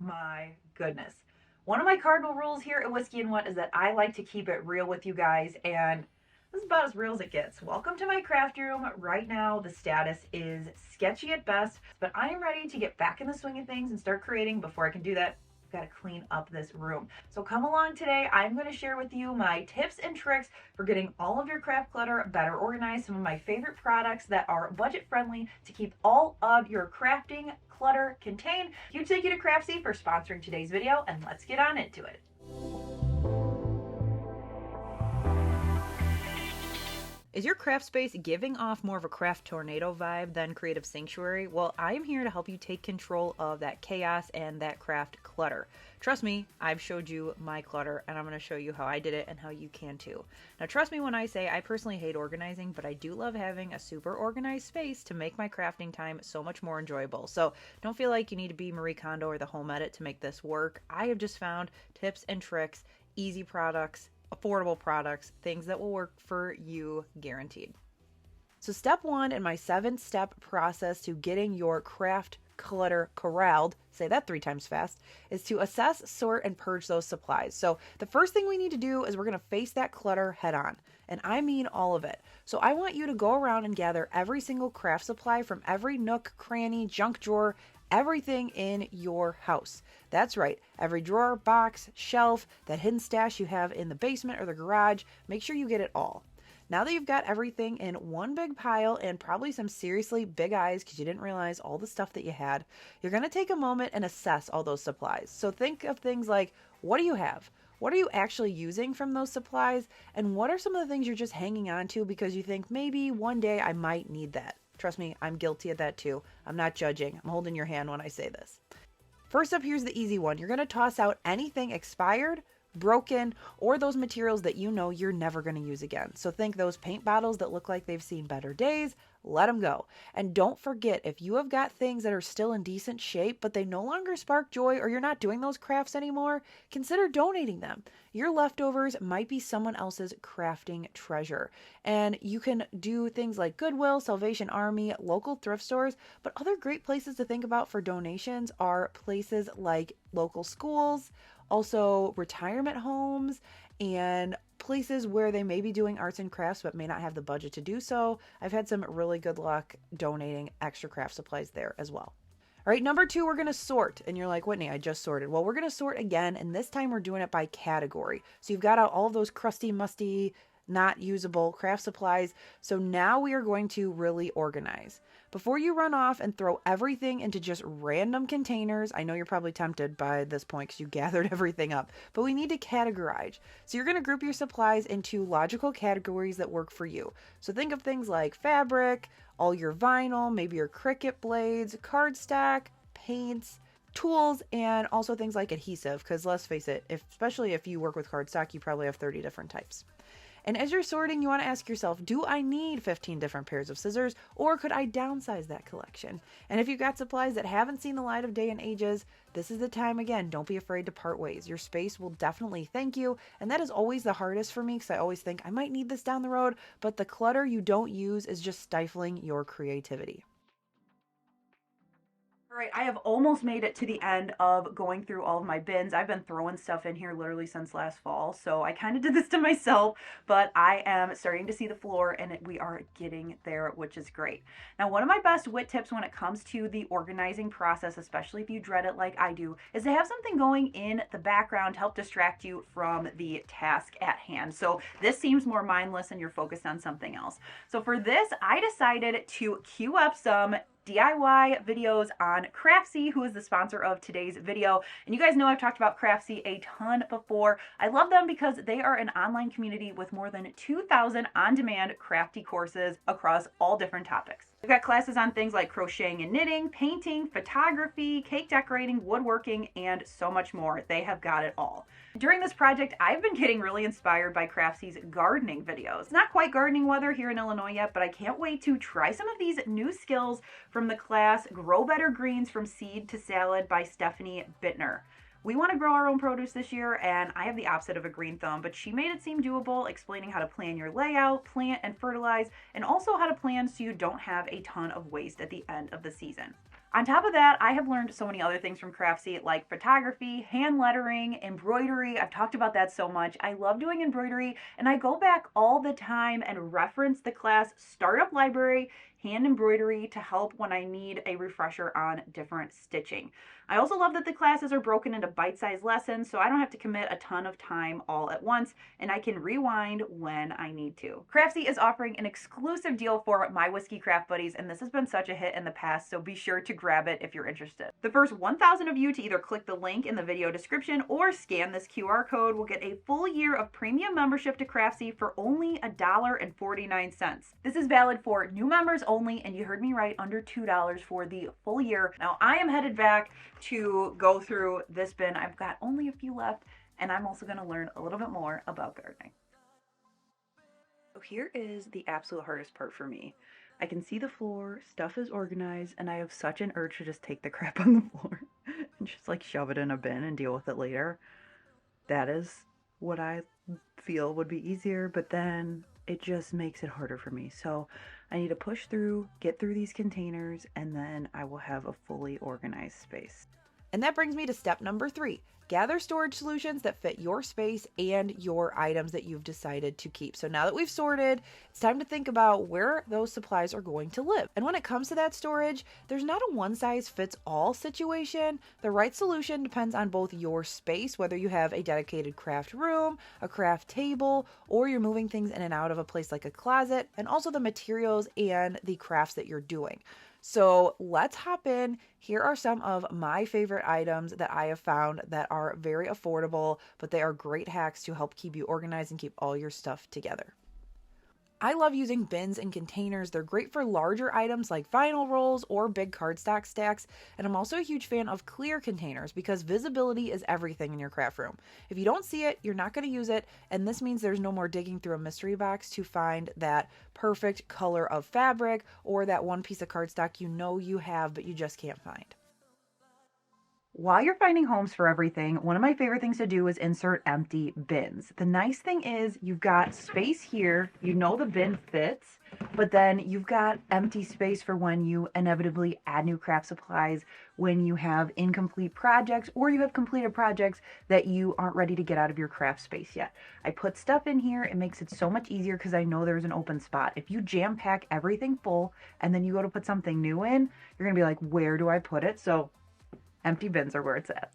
my goodness. One of my cardinal rules here at Whiskey and What is that I like to keep it real with you guys, and this is about as real as it gets. Welcome to my craft room. Right now, the status is sketchy at best, but I am ready to get back in the swing of things and start creating. Before I can do that, got to clean up this room. So come along today. I'm going to share with you my tips and tricks for getting all of your craft clutter better organized, some of my favorite products that are budget friendly to keep all of your crafting clutter contained. Huge thank you to Craftsy for sponsoring today's video, and let's get on into it. Is your craft space giving off more of a craft tornado vibe than creative sanctuary? Well, I am here to help you take control of that chaos and that craft clutter. Trust me, I've showed you my clutter, and I'm going to show you how I did it and how you can too. Now, trust me when I say I personally hate organizing, but I do love having a super organized space to make my crafting time so much more enjoyable. So don't feel like you need to be Marie Kondo or the Home Edit to make this work. I have just found tips and tricks, easy products, affordable products, things that will work for you, guaranteed. So step 1 in my 7-step process to getting your craft clutter corralled, say that 3 times fast, is to assess, sort, and purge those supplies. So the first thing we need to do is we're going to face that clutter head on, and I mean all of it. So I want you to go around and gather every single craft supply from every nook, cranny, junk drawer, everything in your house. That's right. Every drawer, box, shelf, that hidden stash you have in the basement or the garage, make sure you get it all. Now that you've got everything in one big pile and probably some seriously big eyes because you didn't realize all the stuff that you had, you're going to take a moment and assess all those supplies. So think of things like, what do you have? What are you actually using from those supplies? And what are some of the things you're just hanging on to because you think maybe one day I might need that? Trust me, I'm guilty of that too. I'm not judging. I'm holding your hand when I say this. First up, here's the easy one. You're going to toss out anything expired, broken, or those materials that you know you're never going to use again. So think those paint bottles that look like they've seen better days, let them go. And don't forget, if you have got things that are still in decent shape, but they no longer spark joy or you're not doing those crafts anymore, consider donating them. Your leftovers might be someone else's crafting treasure. And you can do things like Goodwill, Salvation Army, local thrift stores, but other great places to think about for donations are places like local schools, also retirement homes, and places where they may be doing arts and crafts but may not have the budget to do so. I've had some really good luck donating extra craft supplies there as well. All right, number 2, we're going to sort. And you're like, Whitney, I just sorted. Well, we're going to sort again, and this time we're doing it by category. So you've got out all of those crusty, musty, not usable craft supplies. So now we are going to really organize. Before you run off and throw everything into just random containers, I know you're probably tempted by this point because you gathered everything up, but we need to categorize. So you're going to group your supplies into logical categories that work for you. So think of things like fabric, all your vinyl, maybe your Cricut blades, cardstock, paints, tools, and also things like adhesive, because let's face it, especially if you work with cardstock, you probably have 30 different types. And as you're sorting, you want to ask yourself, do I need 15 different pairs of scissors, or could I downsize that collection? And if you've got supplies that haven't seen the light of day in ages, this is the time again. Don't be afraid to part ways. Your space will definitely thank you. And that is always the hardest for me because I always think I might need this down the road, but the clutter you don't use is just stifling your creativity. All right, I have almost made it to the end of going through all of my bins. I've been throwing stuff in here literally since last fall, so I kind of did this to myself, but I am starting to see the floor and we are getting there, which is great. Now, one of my best Whit tips when it comes to the organizing process, especially if you dread it like I do, is to have something going in the background to help distract you from the task at hand. So this seems more mindless and you're focused on something else. So for this, I decided to queue up some DIY videos on Craftsy, who is the sponsor of today's video. And you guys know I've talked about Craftsy a ton before. I love them because they are an online community with more than 2,000 on-demand crafty courses across all different topics. We've got classes on things like crocheting and knitting, painting, photography, cake decorating, woodworking, and so much more. They have got it all. During this project, I've been getting really inspired by Craftsy's gardening videos. It's not quite gardening weather here in Illinois yet, but I can't wait to try some of these new skills from the class Grow Better Greens from Seed to Salad by Stephanie Bittner. We want to grow our own produce this year, and I have the opposite of a green thumb, but she made it seem doable, explaining how to plan your layout, plant and fertilize, and also how to plan so you don't have a ton of waste at the end of the season. On top of that, I have learned so many other things from Craftsy, like photography, hand lettering, embroidery. I've talked about that so much. I love doing embroidery, and I go back all the time and reference the class Startup Library Hand Embroidery to help when I need a refresher on different stitching. I also love that the classes are broken into bite-sized lessons, so I don't have to commit a ton of time all at once, and I can rewind when I need to. Craftsy is offering an exclusive deal for my Whiskey Craft Buddies, and this has been such a hit in the past, so be sure to grab it if you're interested. The first 1,000 of you to either click the link in the video description or scan this QR code will get a full year of premium membership to Craftsy for only $1.49. This is valid for new members only, and you heard me right, under $2 for the full year. Now I am headed back to go through this bin. I've got only a few left, and I'm also going to learn a little bit more about gardening. So here is the absolute hardest part for me. I can see the floor, stuff is organized, and I have such an urge to just take the crap on the floor and just like shove it in a bin and deal with it later. That is what I feel would be easier, but then it just makes it harder for me. So I need to push through, get through these containers, and then I will have a fully organized space. And that brings me to step number 3. Gather storage solutions that fit your space and your items that you've decided to keep. So now that we've sorted, it's time to think about where those supplies are going to live. And when it comes to that storage, there's not a one-size-fits-all situation. The right solution depends on both your space, whether you have a dedicated craft room, a craft table, or you're moving things in and out of a place like a closet, and also the materials and the crafts that you're doing. So let's hop in. Here are some of my favorite items that I have found that are very affordable, but they are great hacks to help keep you organized and keep all your stuff together. I love using bins and containers. They're great for larger items like vinyl rolls or big cardstock stacks. And I'm also a huge fan of clear containers because visibility is everything in your craft room. If you don't see it, you're not going to use it. And this means there's no more digging through a mystery box to find that perfect color of fabric or that one piece of cardstock you know you have, but you just can't find. While you're finding homes for everything, one of my favorite things to do is insert empty bins. The nice thing is you've got space here, you know the bin fits, but then you've got empty space for when you inevitably add new craft supplies, when you have incomplete projects, or you have completed projects that you aren't ready to get out of your craft space yet. I put stuff in here, it makes it so much easier because I know there's an open spot. If you jam pack everything full and then you go to put something new in, you're gonna be like, where do I put it? So empty bins are where it's at.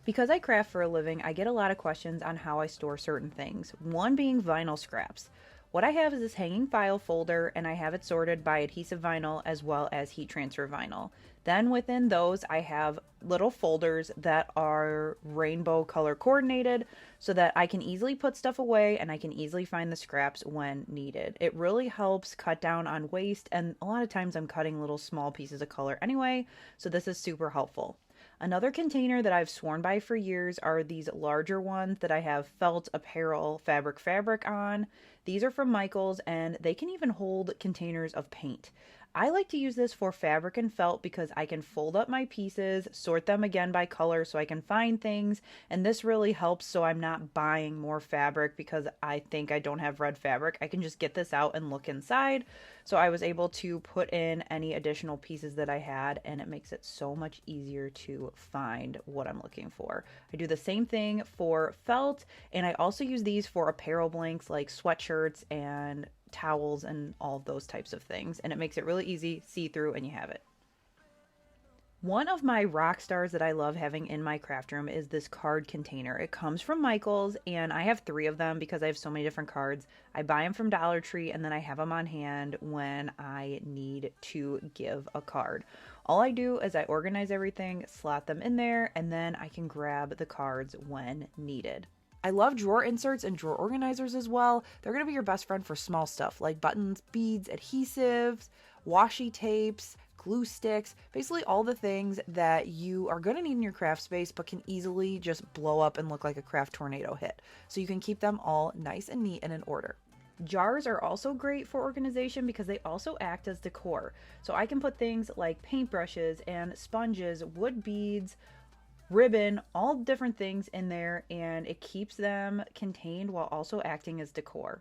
Because I craft for a living, I get a lot of questions on how I store certain things, one being vinyl scraps. What I have is this hanging file folder, and I have it sorted by adhesive vinyl as well as heat transfer vinyl. Then within those, I have little folders that are rainbow color coordinated so that I can easily put stuff away and I can easily find the scraps when needed. It really helps cut down on waste, and a lot of times I'm cutting little small pieces of color anyway, so this is super helpful. Another container that I've sworn by for years are these larger ones that I have felt apparel fabric on. These are from Michaels, and they can even hold containers of paint. I like to use this for fabric and felt because I can fold up my pieces, sort them again by color so I can find things, and this really helps so I'm not buying more fabric because I think I don't have red fabric. I can just get this out and look inside. So I was able to put in any additional pieces that I had, and it makes it so much easier to find what I'm looking for. I do the same thing for felt, and I also use these for apparel blanks like sweatshirts and towels and all of those types of things, and it makes it really easy, see-through, and you have it. One of my rock stars that I love having in my craft room is this card container. It comes from Michaels, and I have 3 of them because I have so many different cards. I buy them from Dollar Tree, and then I have them on hand when I need to give a card. All I do is I organize everything, slot them in there, and then I can grab the cards when needed. I love drawer inserts and drawer organizers as well. They're going to be your best friend for small stuff like buttons, beads, adhesives, washi tapes, glue sticks, basically all the things that you are going to need in your craft space but can easily just blow up and look like a craft tornado hit. So you can keep them all nice and neat and in order. Jars are also great for organization because they also act as decor. So I can put things like paintbrushes and sponges, wood beads, ribbon, all different things in there, and it keeps them contained while also acting as decor.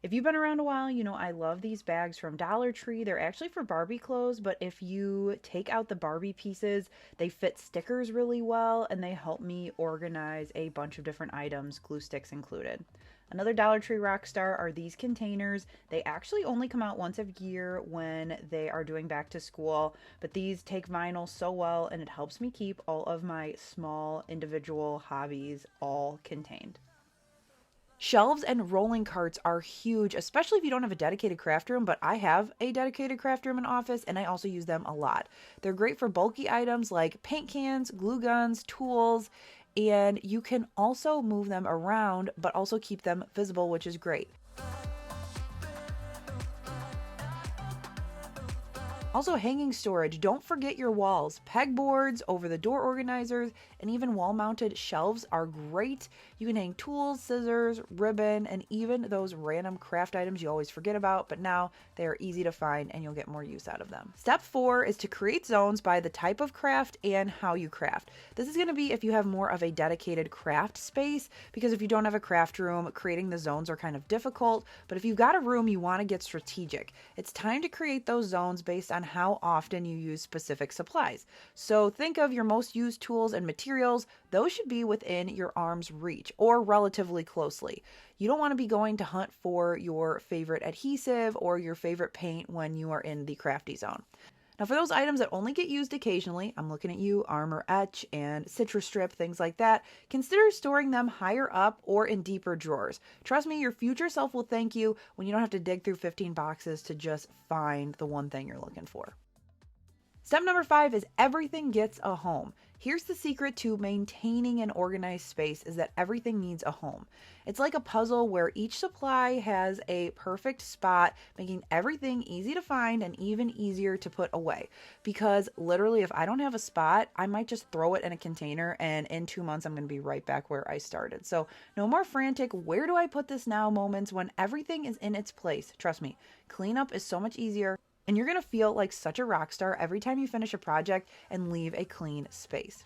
If you've been around a while, you know I love these bags from Dollar Tree. They're actually for Barbie clothes, but if you take out the Barbie pieces, they fit stickers really well and they help me organize a bunch of different items, glue sticks included. Another Dollar Tree rock star are these containers. They actually only come out once a year when they are doing back to school, but these take vinyl so well and it helps me keep all of my small individual hobbies all contained. Shelves and rolling carts are huge, especially if you don't have a dedicated craft room, but I have a dedicated craft room and office, and I also use them a lot. They're great for bulky items like paint cans, glue guns, tools, and you can also move them around, but also keep them visible, which is great. Also, hanging storage. Don't forget your walls. Pegboards, over the door organizers, and even wall mounted shelves are great. You can hang tools, scissors, ribbon, and even those random craft items you always forget about, but now they are easy to find and you'll get more use out of them. Step 4 is to create zones by the type of craft and how you craft. This is going to be if you have more of a dedicated craft space, because if you don't have a craft room, creating the zones are kind of difficult, but if you've got a room, you want to get strategic. It's time to create those zones based on how often you use specific supplies. So think of your most used tools and materials. Those should be within your arm's reach or relatively closely. You don't want to be going to hunt for your favorite adhesive or your favorite paint when you are in the crafty zone. Now, for those items that only get used occasionally, I'm looking at you, Armor Etch and Citrus Strip, things like that, consider storing them higher up or in deeper drawers. Trust me, your future self will thank you when you don't have to dig through 15 boxes to just find the one thing you're looking for. Step number 5 is everything gets a home. Here's the secret to maintaining an organized space is that everything needs a home. It's like a puzzle where each supply has a perfect spot, making everything easy to find and even easier to put away. Because literally, if I don't have a spot, I might just throw it in a container and in 2 months, I'm going to be right back where I started. So no more frantic, where do I put this now moments when everything is in its place. Trust me, cleanup is so much easier. And you're going to feel like such a rock star every time you finish a project and leave a clean space.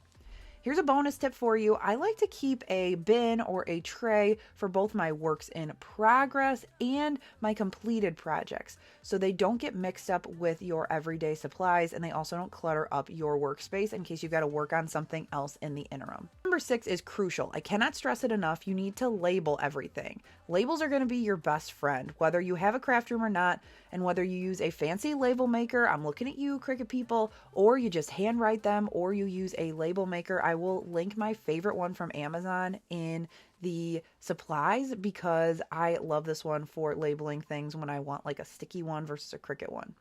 Here's a bonus tip for you. I like to keep a bin or a tray for both my works in progress and my completed projects, so they don't get mixed up with your everyday supplies and they also don't clutter up your workspace in case you've got to work on something else in the interim. Number 6 is crucial. I cannot stress it enough. You need to label everything. Labels are going to be your best friend, whether you have a craft room or not, and whether you use a fancy label maker, I'm looking at you, Cricut people, or you just handwrite them, or you use a label maker. I will link my favorite one from Amazon in the supplies because I love this one for labeling things when I want like a sticky one versus a Cricut one.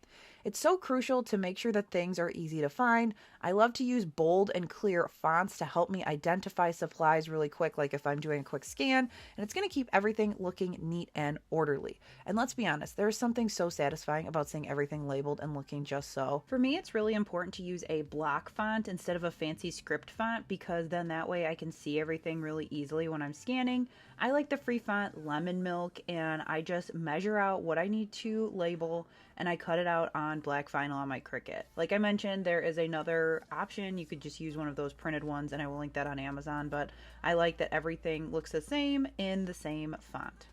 It's so crucial to make sure that things are easy to find. I love to use bold and clear fonts to help me identify supplies really quick, like if I'm doing a quick scan, and it's going to keep everything looking neat and orderly. And let's be honest, there's something so satisfying about seeing everything labeled and looking just so. For me, it's really important to use a block font instead of a fancy script font because then that way I can see everything really easily when I'm scanning. I like the free font Lemon Milk, and I just measure out what I need to label and I cut it out on black vinyl on my Cricut. Like I mentioned, there is another option. You could just use one of those printed ones, and I will link that on Amazon, but I like that everything looks the same in the same font.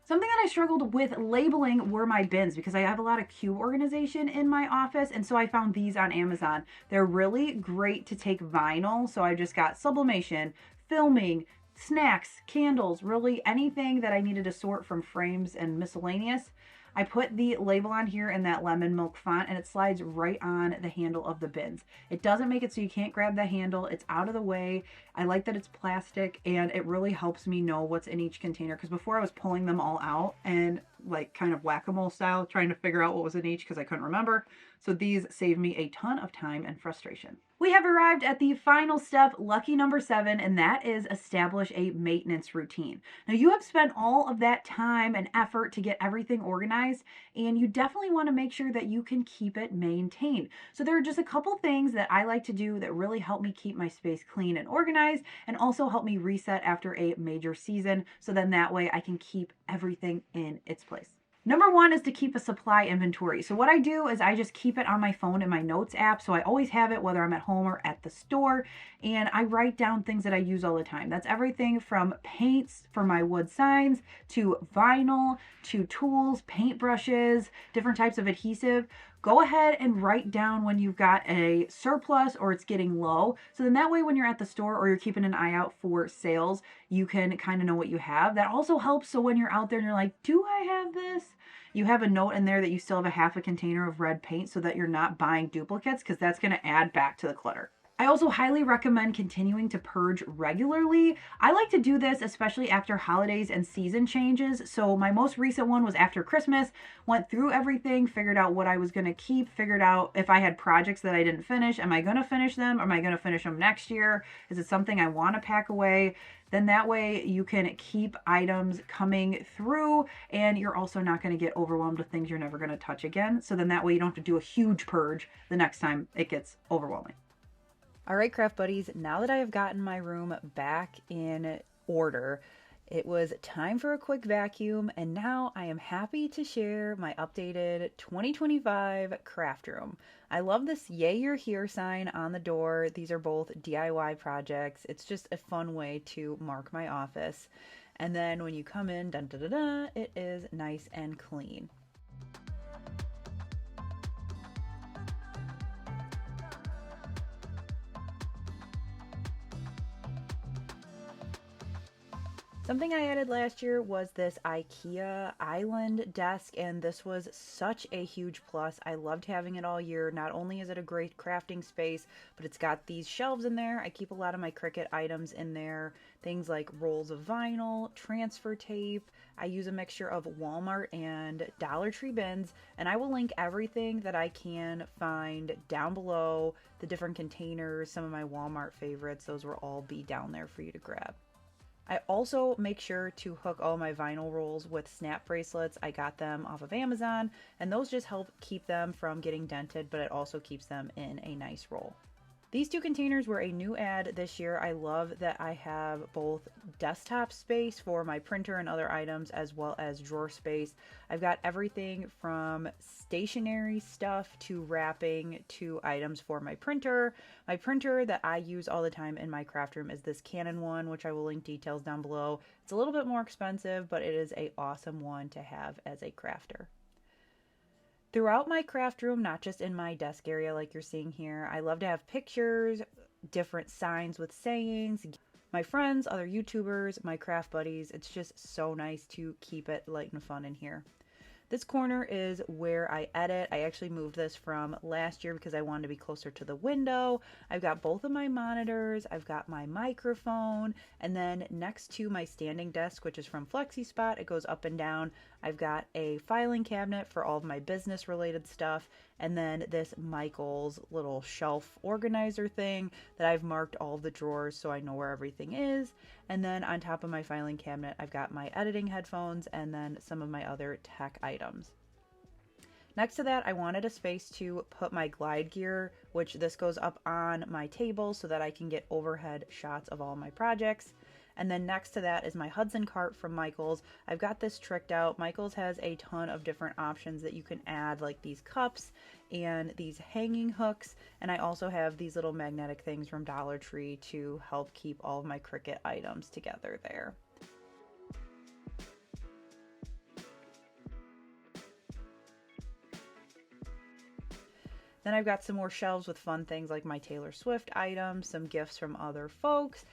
Something that I struggled with labeling were my bins because I have a lot of cube organization in my office, and so I found these on Amazon. They're really great to take vinyl, so I just got sublimation, filming, snacks, candles, really anything that I needed to sort from frames and miscellaneous. I put the label on here in that lemon milk font and it slides right on the handle of the bins. It doesn't make it so you can't grab the handle. It's out of the way. I like that it's plastic and it really helps me know what's in each container because before I was pulling them all out and like kind of whack-a-mole style trying to figure out what was in each because I couldn't remember. So these save me a ton of time and frustration. We have arrived at the final step, lucky number 7, and that is establish a maintenance routine. Now you have spent all of that time and effort to get everything organized, and you definitely want to make sure that you can keep it maintained. So there are just a couple things that I like to do that really help me keep my space clean and organized, and also help me reset after a major season, so then that way I can keep everything in its place. Number one is to keep a supply inventory. So what I do is I just keep it on my phone in my notes app. So I always have it, whether I'm at home or at the store. And I write down things that I use all the time. That's everything from paints for my wood signs to vinyl to tools, paint brushes, different types of adhesive. Go ahead and write down when you've got a surplus or it's getting low. So then that way, when you're at the store or you're keeping an eye out for sales, you can kind of know what you have. That also helps. So when you're out there and you're like, do I have this? You have a note in there that you still have a half a container of red paint so that you're not buying duplicates, because that's going to add back to the clutter. I also highly recommend continuing to purge regularly. I like to do this especially after holidays and season changes. So my most recent one was after Christmas, went through everything, figured out what I was going to keep, figured out if I had projects that I didn't finish, am I going to finish them? Am I going to finish them next year? Is it something I want to pack away? Then that way you can keep items coming through, and you're also not going to get overwhelmed with things you're never going to touch again. So then that way you don't have to do a huge purge the next time it gets overwhelming. All right, craft buddies, now that I have gotten my room back in order, it was time for a quick vacuum, and now I am happy to share my updated 2025 craft room. I love this Yay You're Here sign on the door. These are both DIY projects. It's just a fun way to mark my office. And then when you come in, dun, dun, dun, dun, it is nice and clean. Something I added last year was this IKEA island desk, and this was such a huge plus. I loved having it all year. Not only is it a great crafting space, but it's got these shelves in there. I keep a lot of my Cricut items in there, things like rolls of vinyl, transfer tape. I use a mixture of Walmart and Dollar Tree bins, and I will link everything that I can find down below, the different containers, some of my Walmart favorites. Those will all be down there for you to grab. I also make sure to hook all my vinyl rolls with snap bracelets. I got them off of Amazon, and those just help keep them from getting dented, but it also keeps them in a nice roll. These two containers were a new add this year. I love that I have both desktop space for my printer and other items, as well as drawer space. I've got everything from stationery stuff to wrapping to items for my printer. My printer that I use all the time in my craft room is this Canon one, which I will link details down below. It's a little bit more expensive, but it is an awesome one to have as a crafter. Throughout my craft room, not just in my desk area like you're seeing here, I love to have pictures, different signs with sayings, my friends, other YouTubers, my craft buddies. It's just so nice to keep it light and fun in here. This corner is where I edit. I actually moved this from last year because I wanted to be closer to the window. I've got both of my monitors, I've got my microphone, and then next to my standing desk, which is from FlexiSpot, it goes up and down. I've got a filing cabinet for all of my business related stuff, and then this Michael's little shelf organizer thing that I've marked all of the drawers so I know where everything is. And then on top of my filing cabinet, I've got my editing headphones and then some of my other tech items. Next to that, I wanted a space to put my glide gear, which this goes up on my table so that I can get overhead shots of all my projects. And then next to that is my Hudson cart from Michael's. I've got this tricked out. Michael's has a ton of different options that you can add, like these cups and these hanging hooks. And I also have these little magnetic things from Dollar Tree to help keep all of my Cricut items together there. Then I've got some more shelves with fun things like my Taylor Swift items, some gifts from other folks.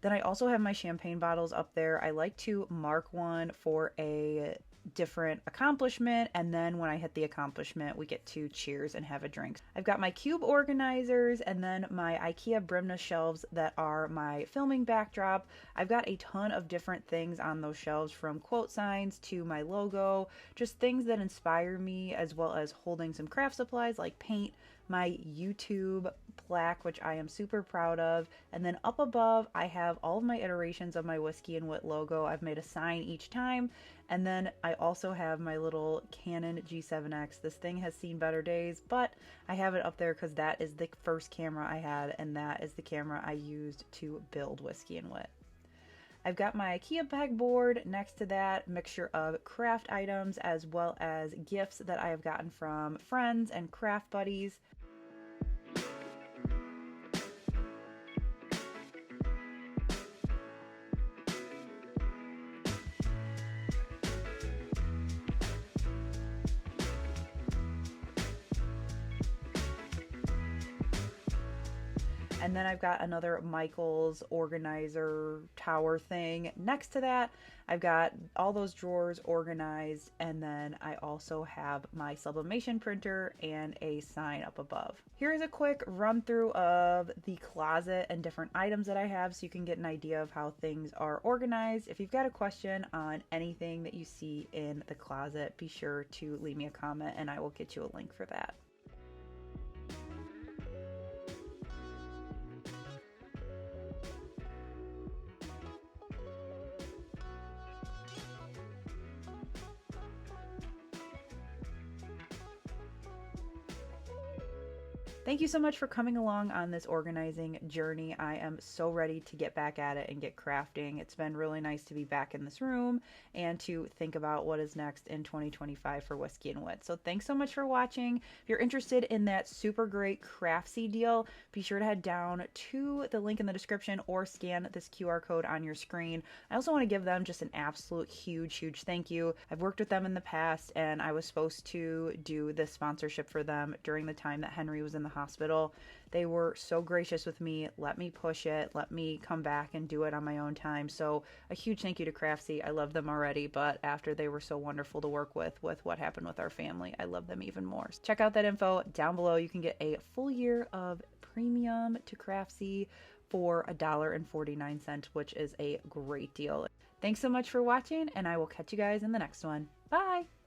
Then I also have my champagne bottles up there. I like to mark one for a different accomplishment, and then when I hit the accomplishment, we get to cheers and have a drink. I've got my cube organizers and then my IKEA Brimna shelves that are my filming backdrop. I've got a ton of different things on those shelves, from quote signs to my logo, just things that inspire me, as well as holding some craft supplies like paint, my YouTube plaque, which I am super proud of. And then up above, I have all of my iterations of my Whiskey and Whit logo. I've made a sign each time. And then I also have my little Canon G7X. This thing has seen better days, but I have it up there because that is the first camera I had, and that is the camera I used to build Whiskey and Whit. I've got my IKEA pegboard next to that, mixture of craft items as well as gifts that I have gotten from friends and craft buddies. And then I've got another Michaels organizer tower thing next to that. I've got all those drawers organized, and then I also have my sublimation printer and a sign up above. Here's a quick run through of the closet and different items that I have so you can get an idea of how things are organized. If you've got a question on anything that you see in the closet, be sure to leave me a comment and I will get you a link for that. Thank you so much for coming along on this organizing journey. I am so ready to get back at it and get crafting. It's been really nice to be back in this room and to think about what is next in 2025 for Whiskey and Wit. So thanks so much for watching. If you're interested in that super great Craftsy deal, be sure to head down to the link in the description or scan this QR code on your screen. I also want to give them just an absolute huge thank you. I've worked with them in the past, and I was supposed to do this sponsorship for them during the time that Henry was in the hospital. They were so gracious with me, let me push it, let me come back and do it on my own time. So a huge thank you to Craftsy. I love them already, but after they were so wonderful to work with what happened with our family, I love them even more. So check out that info down below. You can get a full year of premium to Craftsy for $1.49, which is a great deal. Thanks so much for watching, and I will catch you guys in the next one. Bye!